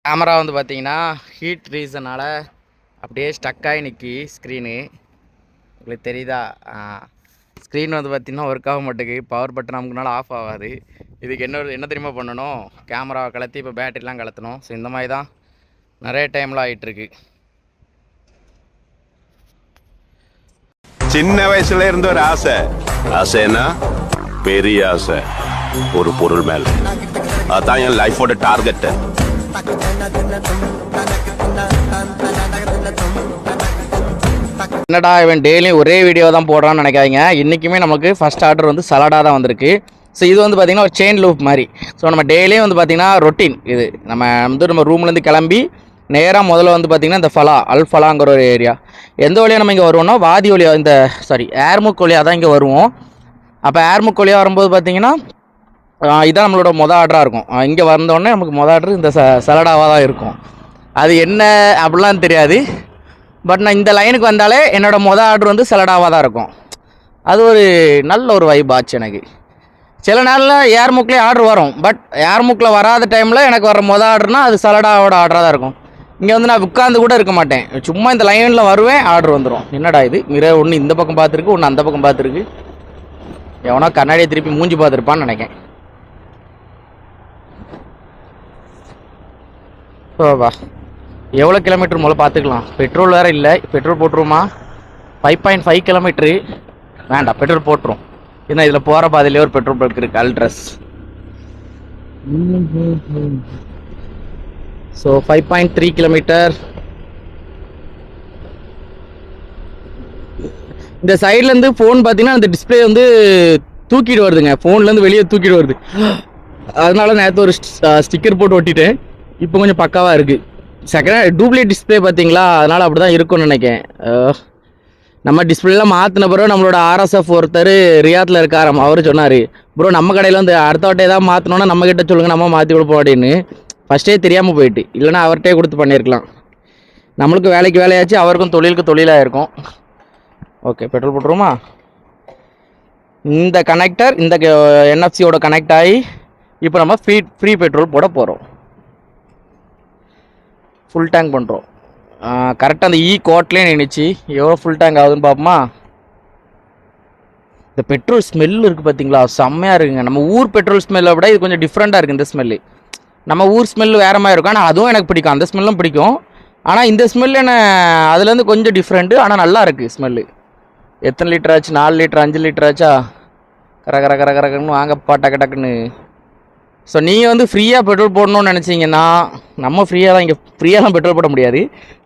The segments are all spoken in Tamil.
கேமரா வந்து பார்த்தீங்கன்னா ஹீட் ரீசனால் அப்படியே ஸ்டக்காகி நிற்கி ஸ்க்ரீனு உங்களுக்கு தெரியுதா? ஸ்க்ரீன் வந்து பார்த்திங்கன்னா ஒர்க் ஆக மாட்டேங்குது. பவர் பட்டன் நமக்குனால ஆஃப் ஆகாது. இதுக்கு என்ன தெரியுமா பண்ணணும்? கேமராவை கலத்தி இப்போ பேட்டரிலாம் கலத்தணும். ஸோ இந்த மாதிரி தான் நிறைய டைமில் ஆகிட்டுருக்கு. சின்ன வயசுல இருந்த ஒரு ஆசை. ஆசைன்னா பெரிய ஆசை, ஒரு பொருள் மேல. அதான் என் லைஃபோட டார்கெட். என்னடா இவன் டெய்லியும் ஒரே வீடியோ தான் போடுறான்னு நினைக்காதீங்க. இன்றைக்குமே நமக்கு ஃபஸ்ட் ஆர்டர் வந்து சலாடாக தான் வந்திருக்கு. ஸோ இது வந்து பார்த்திங்கன்னா ஒரு செயின் லூப் மாதிரி. ஸோ நம்ம டெய்லியும் வந்து பார்த்திங்கன்னா ரொட்டீன் இது. நம்ம ரூம்லேருந்து கிளம்பி நேராக முதல்ல வந்து பார்த்திங்கன்னா இந்த அல்ஃபலாங்கிற ஒரு ஏரியா. எந்த வழியாக நம்ம இங்கே வருவோம்னா வாதி வழியாக ஏர்முக் வழியாக தான் இங்கே வருவோம். அப்போ ஏர்முக் வழியாக வரும்போது பார்த்திங்கன்னா இதான் நம்மளோட ஆர்டராக இருக்கும். இங்கே வந்தோடனே நமக்கு ஆர்டர் இந்த சலாடாவாக தான் இருக்கும். அது என்ன அப்படிலாம் தெரியாது. பட் நான் இந்த லைனுக்கு வந்தாலே என்னோடய ஆர்டர் வந்து சலாடாவாக தான் இருக்கும். அது ஒரு நல்ல ஒரு வைப் ஆச்சு எனக்கு. சில நாளில் ஏர்முக்லேயே ஆர்டர் வரும். பட் ஏர்முக்கில் வராத டைமில் எனக்கு வர ஆர்டர்னால் அது சலாடாவோட ஆர்டராக தான் இருக்கும். இங்கே வந்து நான் உட்காந்து கூட இருக்க மாட்டேன். சும்மா இந்த லைனில் வருவேன், ஆர்டர் வந்துடும். என்னடா இது மிர ஒன்று இந்த பக்கம் பார்த்துருக்கு, ஒன்று அந்த பக்கம் பார்த்துருக்கு. எவனோ கண்ணாடியை திருப்பி மூஞ்சி பார்த்துருப்பான்னு நினைக்கேன். ஓவா எவ்வளோ கிலோமீட்டர் முதல்ல பார்த்துக்கலாம். பெட்ரோல் வேறு இல்லை. பெட்ரோல் போட்டுருமா? 5.5 கிலோமீட்ரு. வேண்டாம், பெட்ரோல் போட்டுரும். ஏன்னா இதில் போகிற பாதையிலே ஒரு பெட்ரோல் பங்க் இருக்குது, அல்ட்ரஸ். So 5.3 kilometre. இந்த சைட்லேருந்து ஃபோன் பார்த்தீங்கன்னா அந்த டிஸ்பிளே வந்து தூக்கிட்டு வருதுங்க. ஃபோன்லேருந்து வெளியே தூக்கிட்டு வருது. அதனால நேற்று ஒரு ஸ்டிக்கர் போட்டு ஒட்டிட்டேன். இப்போ கொஞ்சம் பக்காவாக இருக்குது. செகண்ட் டூப்ளிகேட் டிஸ்பிளே பார்த்தீங்களா? அதனால் அப்படி தான் இருக்கும்னு நினைக்கிறேன். நம்ம டிஸ்பிளேலாம் மாற்றின பிறகு நம்மளோட ஆர்எஸ்எஃப் ஒருத்தர் ரியாத்தில் இருக்காராம். அவர் சொன்னார், ப்ரோ நம்ம கடையில் வந்து அடுத்த வாட்டை ஏதாவது மாற்றினோன்னா நம்மக்கிட்ட சொல்லுங்கள், நம்ம மாற்றி கொடுப்போம் அப்படின்னு. ஃபஸ்ட்டே தெரியாமல் போயிட்டு, இல்லைனா அவர்கிட்டே கொடுத்து பண்ணியிருக்கலாம். நம்மளுக்கு வேலைக்கு வேலையாச்சு, அவருக்கும் தொழிலுக்கு தொழிலாக இருக்கும். ஓகே, பெட்ரோல் போட்டுருமா? இந்த கனெக்டர் இந்த என்எஃப்சியோட கனெக்ட் ஆகி இப்போ நம்ம ஃப்ரீ பெட்ரோல் போட போகிறோம். ஃபுல் டேங்க் பண்ணுறோம். கரெக்டாக அந்த கோட்லேயே நின்றுச்சு. எவ்வளோ ஃபுல் டேங்க் ஆகுதுன்னு பார்ப்போமா? இந்த பெட்ரோல் ஸ்மெல் இருக்குது பார்த்தீங்களா? செம்மையாக இருக்குங்க. நம்ம ஊர் பெட்ரோல் ஸ்மெல்லை விட இது கொஞ்சம் டிஃப்ரெண்ட்டாக இருக்குது. இந்த ஸ்மெல்லு நம்ம ஊர் ஸ்மெல்லு வேறு மாதிரி இருக்கும். ஆனால் அதுவும் எனக்கு பிடிக்கும், அந்த ஸ்மெல்லும் பிடிக்கும். ஆனால் இந்த ஸ்மெல் என்ன அதுலேருந்து கொஞ்சம் டிஃப்ரெண்ட்டு. ஆனால் நல்லா இருக்குது ஸ்மெல்லு. எத்தனை லிட்டர் ஆச்சு? 4 லிட்டர் 5 லிட்டர் ஆச்சா? கரன்னு வாங்கப்பா டக்கு டக்குன்னு. ஸோ நீங்கள் வந்து ஃப்ரீயாக பெட்ரோல் போடணும்னு நினச்சிங்கன்னா நம்ம ஃப்ரீயாக தான். இங்கே ஃப்ரீயாகலாம் பெட்ரோல் போட முடியாது.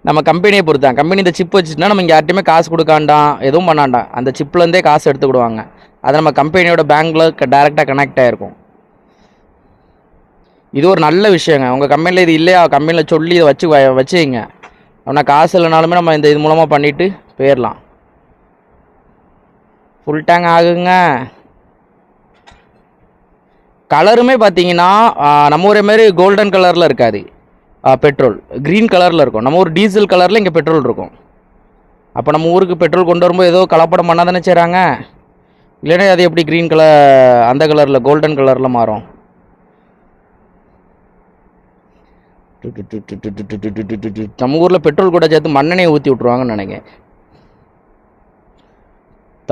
நம்ம கம்பெனியை பொறுத்தான். கம்பெனி இந்த சிப் வச்சுட்டுனா நம்ம இங்கே யார்ட்டையுமே காசு கொடுக்காண்டாம், எதுவும் பண்ணாண்டாம். அந்த சிப்லேருந்தே காசு எடுத்துக்கிடுவாங்க. அதை நம்ம கம்பெனியோட பேங்க்கில் டேரெக்டாக கனெக்ட் ஆகிருக்கும். இது ஒரு நல்ல விஷயங்க. உங்கள் கம்பெனியில் இது இல்லையா, கம்பெனியில் சொல்லி இதை வச்சுங்க. ஆனால் காசு இல்லைனாலுமே நம்ம இது மூலமாக பண்ணிவிட்டு போயிடலாம். ஃபுல் டேங்க் ஆகுங்க. கலருமே பார்த்தீங்கன்னா நம்ம ஊரே மாதிரி கோல்டன் கலரில் இருக்காது பெட்ரோல், க்ரீன் கலரில் இருக்கும். நம்ம ஒரு டீசல் கலரில் இங்கே பெட்ரோல் இருக்கும். அப்போ நம்ம ஊருக்கு பெட்ரோல் கொண்டு வரும்போது ஏதோ கலப்படம் பண்ணால் தானே செய்கிறாங்க. இல்லைன்னா அது எப்படி க்ரீன் கலர் அந்த கலரில் கோல்டன் கலரில் மாறும்? நம்ம ஊரில் பெட்ரோல் கூட சேர்த்து மண்ணெண்ணெயை ஊற்றி விட்ருவாங்கன்னு நினைக்கிறேன்.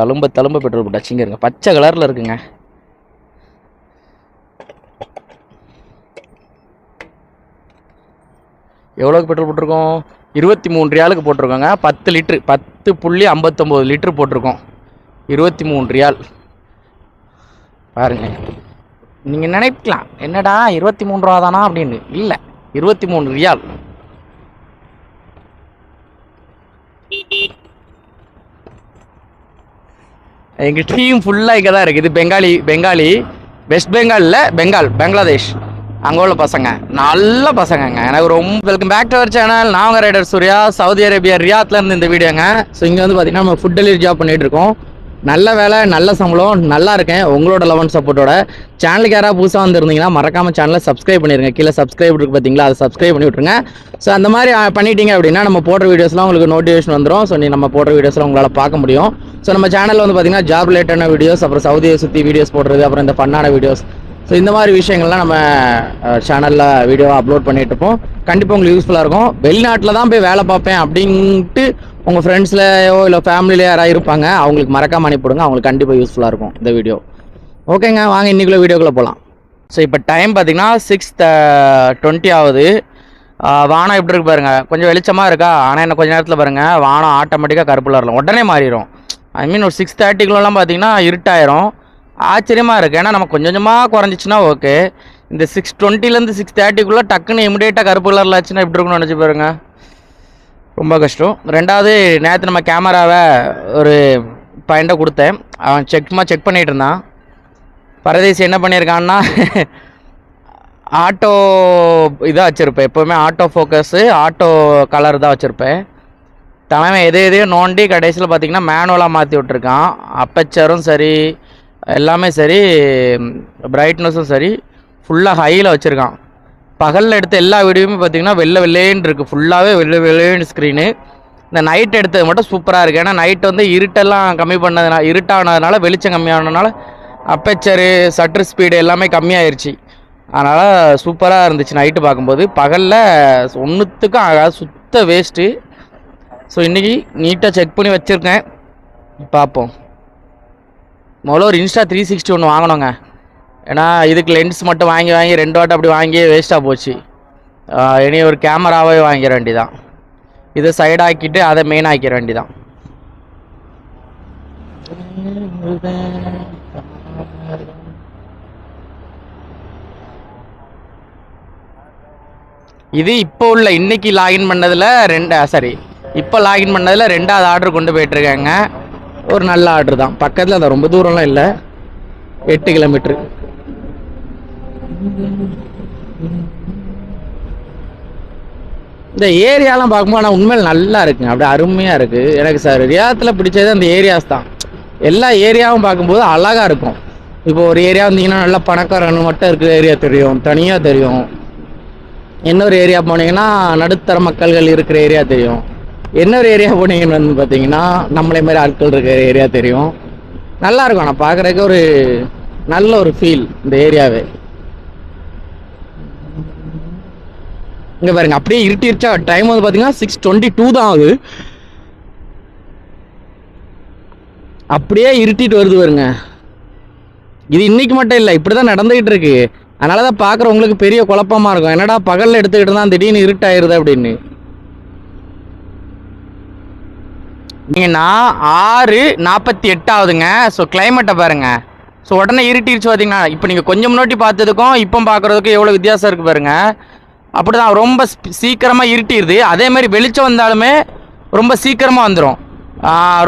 தழும்ப பெட்ரோல் போட்டாச்சுங்க. இருங்க, பச்சை கலரில் இருக்குங்க. எவ்வளோக்கு பெட்ரோல் போட்டிருக்கோம்? 23 ரியாலுக்கு போட்டிருக்கோங்க. 10 லிட்ரு 10.59 லிட்ரு போட்டிருக்கோம். 23 ரியால் பாருங்க. நீங்கள் நினைக்கலாம் என்னடா 23 ரூபா தானா அப்படின்னு. இல்லை, 23 ரியால். எங்கள் டீம் ஃபுல்லாக இங்கே தான் இருக்குது. இது பெங்காலி வெஸ்ட் பெங்காலில் பங்களாதேஷ் அங்கே உள்ள பசங்க நல்ல பசங்கங்க. எனக்கு ரொம்ப welcome back to our channel. நான் உங்கள் ரைடர் சூர்யா, சவுதி அரேபியா ரியாத்லேருந்து இந்த வீடியோங்க. ஸோ இங்கே வந்து பார்த்தீங்கன்னா நம்ம ஃபுட் டெலிவரி ஜாப் பண்ணிகிட்டு இருக்கோம். நல்ல வேலை, நல்ல சம்பளம், நல்லா இருக்கேன். உங்களோட லவ் அண்ட் சப்போர்ட்டோட. சேனலுக்கு யாராவது புதுசாக வந்துருந்தீங்கன்னா மறக்காமல் சேனலை சப்ஸ்கிரைப் பண்ணிடுங்க. கீழே சப்ஸ்கிரைப் இருக்குது பார்த்தீங்களா, அதை சப்ஸ்கிரைப் பண்ணி விட்ருங்க. ஸோ அந்த மாதிரி பண்ணிட்டீங்க அப்படின்னா நம்ம போடுற வீடியோஸ்லாம் உங்களுக்கு நோட்டிஃபிகேஷன் வந்துடும். ஸோ நம்ம போடுற வீடியோஸ்லாம் உங்களால் பார்க்க முடியும். ஸோ நம்ம சேனலில் வந்து பார்த்தீங்கன்னா ஜாப் ரிலேட்டடான வீடியோஸ், அப்புறம் சவுதியை சுற்றி வீடியோஸ் போடுறது, அப்புறம் இந்த ஃபன்னான வீடியோஸ், ஸோ இந்த மாதிரி விஷயங்கள்லாம் நம்ம சேனலில் வீடியோவாக அப்லோட் பண்ணிட்டு இருப்போம். கண்டிப்பாக உங்களுக்கு யூஸ்ஃபுல்லாக இருக்கும். வெளிநாட்டில் தான் போய் வேலை பார்ப்பேன் அப்படின்ட்டு உங்கள் ஃப்ரெண்ட்ஸ்லையோ இல்லை ஃபேமிலியிலையோ யாராவது இருப்பாங்க, அவங்களுக்கு மறக்காம அனுப்பிவிடுங்க. அவங்களுக்கு கண்டிப்பாக யூஸ்ஃபுல்லாக இருக்கும் இந்த வீடியோ. ஓகேங்க, வாங்க இன்றைக்குள்ள வீடியோக்குள்ளே போகலாம். ஸோ இப்போ டைம் பார்த்தீங்கன்னா 6:20 ஆகுது. வானம் எப்படி இருக்கு பாருங்கள், கொஞ்சம் வெளிச்சமாக இருக்கா. ஆனால் என்ன கொஞ்சம் நேரத்தில் பாருங்கள் வானம் ஆட்டோமேட்டிக்காக கருப்பில் வரலாம், உடனே மாறிடும். ஐ மீன் ஒரு 6:30க்குள்ளலாம் பார்த்தீங்கன்னா இருட்டாயிரும். ஆச்சரியமாக இருக்குது. ஏன்னா நம்ம கொஞ்சம் கொஞ்சமாக குறைஞ்சிச்சின்னா ஓகே. இந்த 6:20லேருந்து 6:30க்குள்ளே டக்குன்னு இமிடியேட்டாக கருப்பு கலரில் ஆச்சுன்னா எப்படி இருக்குன்னு நினச்சி பாருங்க, ரொம்ப கஷ்டம். ரெண்டாவது, நேற்று நம்ம கேமராவை ஒரு பையன்ட்ட கொடுத்தேன். அவன் செக் பண்ணிகிட்டு இருந்தான். பரதேசி என்ன பண்ணியிருக்கான்னா ஆட்டோ இதாக வச்சுருப்பேன், எப்போவுமே ஆட்டோ ஃபோக்கஸு ஆட்டோ கலர் தான் வச்சுருப்பேன். தலைமை எதையோ நோண்டி கடைசியில் பார்த்திங்கன்னா மேனுவலாக மாற்றி விட்ருக்கான். அப்பச்சரும் சரி, எல்லாமே சரி, பிரைட்னஸும் சரி, ஃபுல்லாக ஹையில் வச்சுருக்கான். பகலில் எடுத்த எல்லா வீடியோவுமே பார்த்திங்கன்னா வெள்ளைன்னு இருக்குது, ஃபுல்லாகவே வெள்ளைன்னு ஸ்க்ரீனு. இந்த நைட் எடுத்தது மட்டும் சூப்பராக இருக்குது. ஏன்னா நைட் வந்து இருட்டெல்லாம் கம்மி பண்ணதுனால, இருட்டானதுனால, வெளிச்சம் கம்மியானதுனால அப்பச்சரு சட்டர் ஸ்பீடு எல்லாமே கம்மியாயிருச்சு. அதனால் சூப்பராக இருந்துச்சு நைட்டு பார்க்கும்போது. பகலில் ஒன்றுத்துக்கும் ஆகாது, சுத்த வேஸ்ட்டு. ஸோ இன்றைக்கி நீட்டாக செக் பண்ணி வச்சுருக்கேன், பார்ப்போம். முதல்ல ஒரு இன்ஸ்டா 360 ஒன்று வாங்கணுங்க. ஏன்னா இதுக்கு லென்ஸ் மட்டும் வாங்கி 2 வாட்டி அப்படி வாங்கி வேஸ்ட்டாக போச்சு. இனி ஒரு கேமராவே வாங்கிட வேண்டியதான். இதை சைடாக்கிட்டு அதை மெயின் ஆக்கிட வேண்டியதான். இது இப்போ உள்ள இன்னைக்கு லாகின் பண்ணதில் இப்போ லாகின் பண்ணதில் 2வது ஆர்டர் கொண்டு போயிட்டுருக்காங்க. ஒரு நல்ல ஆர்டர் தான், பக்கத்தில் தான், ரொம்ப தூரம்லாம் இல்லை, 8 கிலோமீட்ரு. இந்த ஏரியாலாம் பார்க்கும்போது ஆனால் உண்மையில் நல்லா இருக்குங்க, அப்படியே அருமையாக இருக்குது. எனக்கு ரியாத்தில் பிடிச்சது அந்த ஏரியாஸ் தான். எல்லா ஏரியாவும் பார்க்கும்போது அழகாக இருக்கும். இப்போ ஒரு ஏரியா வந்தீங்கன்னா நல்லா பணக்காரங்க மட்டும் இருக்கிற ஏரியா தெரியும், தனியாக தெரியும். இன்னொரு ஏரியா போனீங்கன்னா நடுத்தர மக்கள்கள் இருக்கிற ஏரியா தெரியும். இன்னொரு ஏரியா போனீங்கன்னு வந்து பார்த்தீங்கன்னா நம்மளே மாதிரி ஆட்கள் இருக்கிற ஏரியா தெரியும். நல்லாயிருக்கும். நான் பார்க்குறதுக்கு ஒரு நல்ல ஒரு ஃபீல் இந்த ஏரியாவே. இங்கே பாருங்க, அப்படியே இருட்டிருச்சா. டைம் வந்து பார்த்தீங்கன்னா 6:22 தான் ஆகுது. அப்படியே இருட்டிட்டு வருது பாருங்க. இது இன்னைக்கு மட்டும் இல்லை, இப்படி தான் நடந்துகிட்டு இருக்கு. அதனால தான் பார்க்குறவங்களுக்கு பெரிய குழப்பமாக இருக்கும், என்னடா பகலில் எடுத்துக்கிட்டு தான் திடீர்னு இருட்டாயிருது அப்படின்னு. நீங்கன்னா 6:48 ஆகுதுங்க. ஸோ கிளைமேட்டை பாருங்க. ஸோ உடனே இருட்டிருச்சு பார்த்தீங்கன்னா. இப்போ நீங்கள் கொஞ்சம் முன்னாடி பார்த்ததுக்கும் இப்போ பார்க்குறதுக்கும் எவ்வளோ வித்தியாசம் இருக்குது பாருங்க. அப்படி தான் ரொம்ப சீக்கிரமாக இருட்டிடுது. அதேமாதிரி வெளிச்சம் வந்தாலுமே ரொம்ப சீக்கிரமாக வந்துடும்.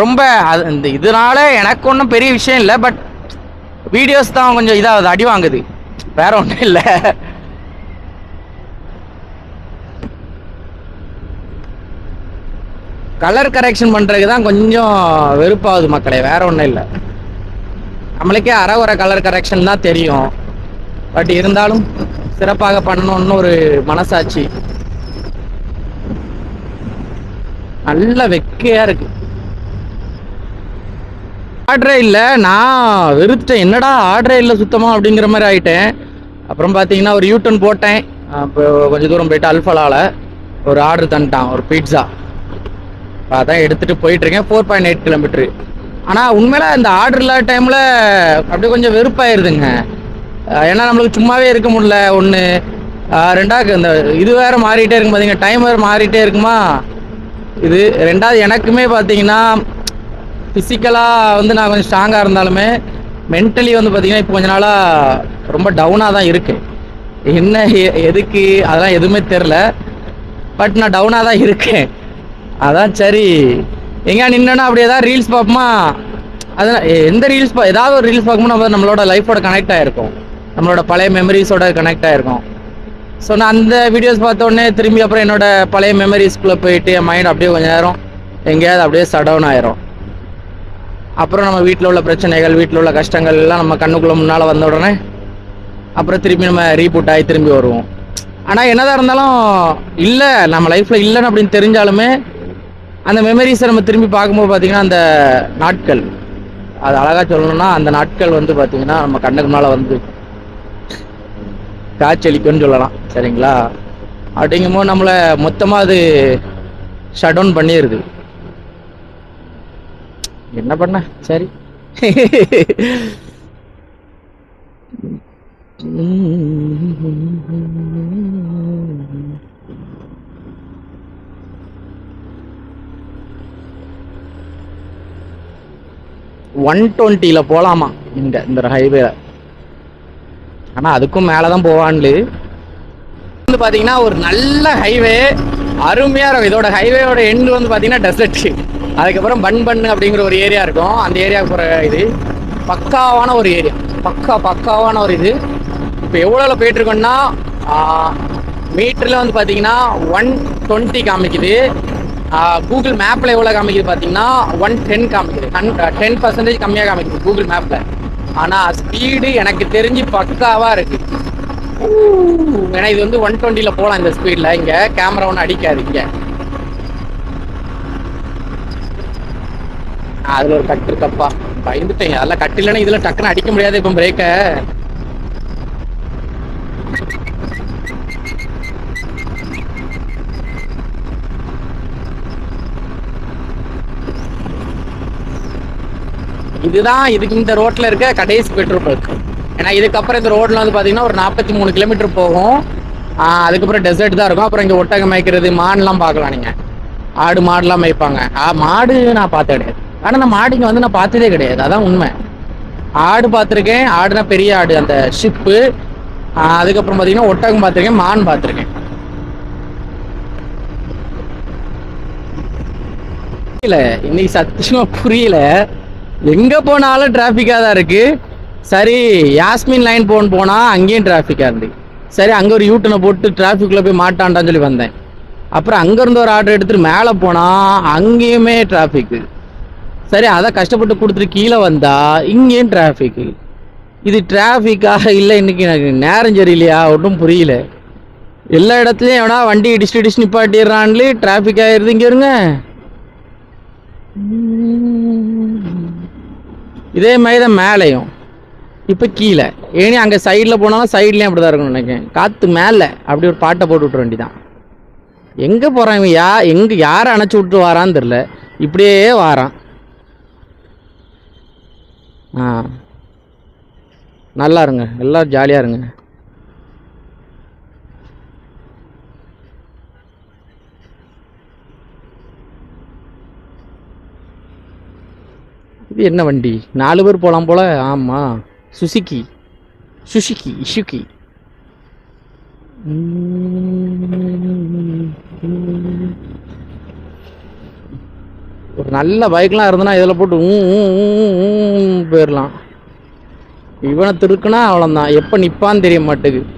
ரொம்ப இந்த இதனால எனக்கு ஒன்றும் பெரிய விஷயம் இல்லை, பட் வீடியோஸ் தான் கொஞ்சம் இதாகுது, அடி வாங்குது, வேற ஒன்றும் இல்லை. கலர் கரெக்ஷன் பண்ணுறதுக்கு தான் கொஞ்சம் வெறுப்பாகுது மக்களே, வேற ஒன்றும் இல்லை. நம்மளுக்கே அரை கலர் கரெக்ஷன் தான் தெரியும், பட் இருந்தாலும் சிறப்பாக பண்ணணும்னு ஒரு மனசாட்சி. நல்ல வெக்கையாக இருக்கு. ஆர்டரே இல்லை, நான் வெறுத்துட்டேன். என்னடா ஆர்டரே இல்லை சுத்தமாக அப்படிங்கிற மாதிரி ஆகிட்டேன். அப்புறம் பார்த்தீங்கன்னா ஒரு யூட்டன் போட்டேன். இப்போ கொஞ்சம் தூரம் போயிட்டு அல்ஃபலாவில் ஒரு ஆர்டர் தந்துட்டான், ஒரு பீட்சா. அதான் எடுத்துகிட்டு போயிட்டுருக்கேன். 4.8 கிலோமீட்ரு. ஆனால் உண்மையில இந்த ஆர்டர் இல்லாத டைமில் அப்படியே கொஞ்சம் வெறுப்பாயிருதுங்க. ஏன்னா நம்மளுக்கு சும்மாவே இருக்க முடியல ஒன்று. ரெண்டாவது இந்த இது வேறு மாறிட்டே இருக்கும் பார்த்தீங்கன்னா, டைம் வேறு மாறிட்டே இருக்குமா இது. ரெண்டாவது எனக்குமே பார்த்தீங்கன்னா ஃபிசிக்கலாக வந்து நான் கொஞ்சம் ஸ்ட்ராங்காக இருந்தாலுமே மென்டலி வந்து பார்த்திங்கன்னா இப்போ கொஞ்ச நாளாக ரொம்ப டவுனாக தான் இருக்குது. என்ன எதுக்கு அதெல்லாம் எதுவுமே தெரில, பட் நான் டவுனாக தான் இருக்கேன். அதான் சரி எங்கேயா நின்னா அப்படியே தான் ரீல்ஸ் பார்ப்போமா. அதனால் எந்த ரீல்ஸ் ஏதாவது ஒரு ரீல்ஸ் பார்க்கும்போது நம்ம நம்மளோட லைஃபோட கனெக்ட் ஆகிருக்கும், நம்மளோட பழைய மெமரிஸோட கனெக்ட் ஆகிருக்கும். ஸோ நான் அந்த வீடியோஸ் பார்த்தோடனே திரும்பி அப்புறம் என்னோடய பழைய மெமரிஸ்குள்ளே போயிட்டு என் மைண்ட் அப்படியே கொஞ்சம் நேரம் எங்கேயாவது அப்படியே ஷட் டவுன் ஆயிரும். அப்புறம் நம்ம வீட்டில் உள்ள பிரச்சனைகள், வீட்டில் உள்ள கஷ்டங்கள் எல்லாம் நம்ம கண்ணுக்குள்ளே முன்னால் வந்த உடனே அப்புறம் திருப்பி நம்ம ரீபூட் ஆகி திரும்பி வருவோம். ஆனால் என்னதான் இருந்தாலும் இல்லை, நம்ம லைஃப்பில் இல்லைன்னு அப்படின்னு தெரிஞ்சாலுமே அந்த மெமரிஸை நம்ம திரும்பி பார்க்கும்போது பார்த்திங்கன்னா அந்த நாட்கள், அது அழகாக சொல்லணும்னா அந்த நாட்கள் வந்து பார்த்திங்கன்னா நம்ம கண்ணுக்கு முன்னால் வந்து காய்ச்சலிக்குன்னு சொல்லலாம். சரிங்களா? அப்படிங்கும்போது நம்மளை மொத்தமாக அது ஷட் டவுன் பண்ணிடுது. என்ன பண்ண, சரி. 120ல போலாமா இந்த ஹைவேல. ஆனா அதுக்கும் மேலதான் போவான்னு வந்து பாத்தீங்கன்னா ஒரு நல்ல ஹைவே, அருமையா இருக்கும். இதோட ஹைவேயோட எண்டு வந்து பாத்தீங்கன்னா டெசர்ட், அதுக்கப்புறம் பன் அப்படிங்கிற ஒரு ஏரியா இருக்கும். அந்த ஏரியாவுக்கு போற இது பக்காவான ஒரு ஏரியா, பக்காவான ஒரு இது. இப்போ எவ்வளோல போயிட்டு இருக்கோம்னா மீட்டர்ல வந்து பாத்தீங்கன்னா 120 காமிக்குது. கூகுள் மேப்ல எவ்வளவு காமிக்குது பாத்தீங்கன்னா 110 காமிக்குது. 10% கம்மியா காமிக்குது கூகுள் மேப்ல. ஆனா ஸ்பீடு எனக்கு தெரிஞ்சு பக்காவா இருக்கு. ஏன்னா இது வந்து 120ல போலாம் இந்த ஸ்பீட்ல. இங்க கேமரா ஒன்றும் அடிக்காது. இங்க அதுல ஒரு கட்டு இருக்கப்பா, பயந்துட்டேன். அதெல்லாம் கட்டு இல்லைன்னா இதுல டக்குன்னு அடிக்க முடியாது. இப்போ பிரேக்க இதுதான் இதுக்கு இந்த ரோட்ல இருக்க கடைசி பெட்ரோல் பங்க். ஏன்னா இதுக்கப்புறம் இந்த ரோட்ல வந்து பாத்தீங்கன்னா ஒரு 43 கிலோமீட்டர் போகும். அதுக்கப்புறம் டெசர்ட் தான் இருக்கும். அப்புறம் இங்க ஒட்டகம் மேய்க்கிறது, மாடுலாம் பார்க்கலாம். நீங்க ஆடு மாடுலாம் மேய்ப்பாங்க. மாடு நான் பார்த்தது கிடையாது. ஆனா நான் மாடுங்க வந்து நான் பார்த்ததே கிடையாது, அதான் உண்மை. ஆடு பார்த்துருக்கேன். ஆடுனா பெரிய ஆடு, அந்த ஷிப்பு. அதுக்கப்புறம் பாத்தீங்கன்னா ஒட்டகம் பார்த்துருக்கேன், மான் பார்த்துருக்கேன். இல்ல இன்னைக்கு சத்தியமா புரியல. எங்க போனாலும் டிராபிக்கா தான் இருக்கு. சரி, யாஸ்மின் லைன் போனா அங்கேயும் டிராபிக்கா இருந்து, சரி அங்க ஒரு யூட்டனை போட்டு டிராபிக்ல போய் மாட்டான்டான்னு சொல்லி வந்தேன். அப்புறம் அங்க இருந்து ஒரு ஆர்டர் எடுத்துட்டு மேல போனா அங்கேயுமே டிராபிக். சரி அதை கஷ்டப்பட்டு கொடுத்துட்டு கீழே வந்தா இங்கேயும் டிராபிக். இது டிராபிக்காக இல்லை, இன்னைக்கு எனக்கு நேரம் சரியில்லையா ஒன்றும் புரியல. எல்லா இடத்துலயும் எவனா வண்டி இடிச்சு நிப்பாட்டிடுறான்ல, டிராபிக் ஆயிருது. இங்க இருங்க, இதே மாதிரி தான் மேலையும். இப்போ கீழே ஏனி அங்கே சைடில் போனாலும் சைட்லேயும் அப்படி தான் இருக்கணும்னு நினைக்கிறேன். காற்று மேலே அப்படி ஒரு பாட்டை போட்டு விட்ற வேண்டிதான். எங்கே போகிறான் இவன்? எங்கே யாரை அணைச்சி விட்டு வாரான்னு தெரில, இப்படியே வாரான். நல்லா இருங்க, எல்லாம் ஜாலியாக இருங்க. இது என்ன வண்டி? 4 பேர் போகலாம் போல. ஆமாம், சுசுகி. ஒரு நல்ல பைக்லாம் இருந்ததுன்னா இதில் போட்டு போயிடலாம். இவனை திருக்குனா அவ்வளோதான், எப்போ நிற்பான்னு தெரிய மாட்டேங்குது.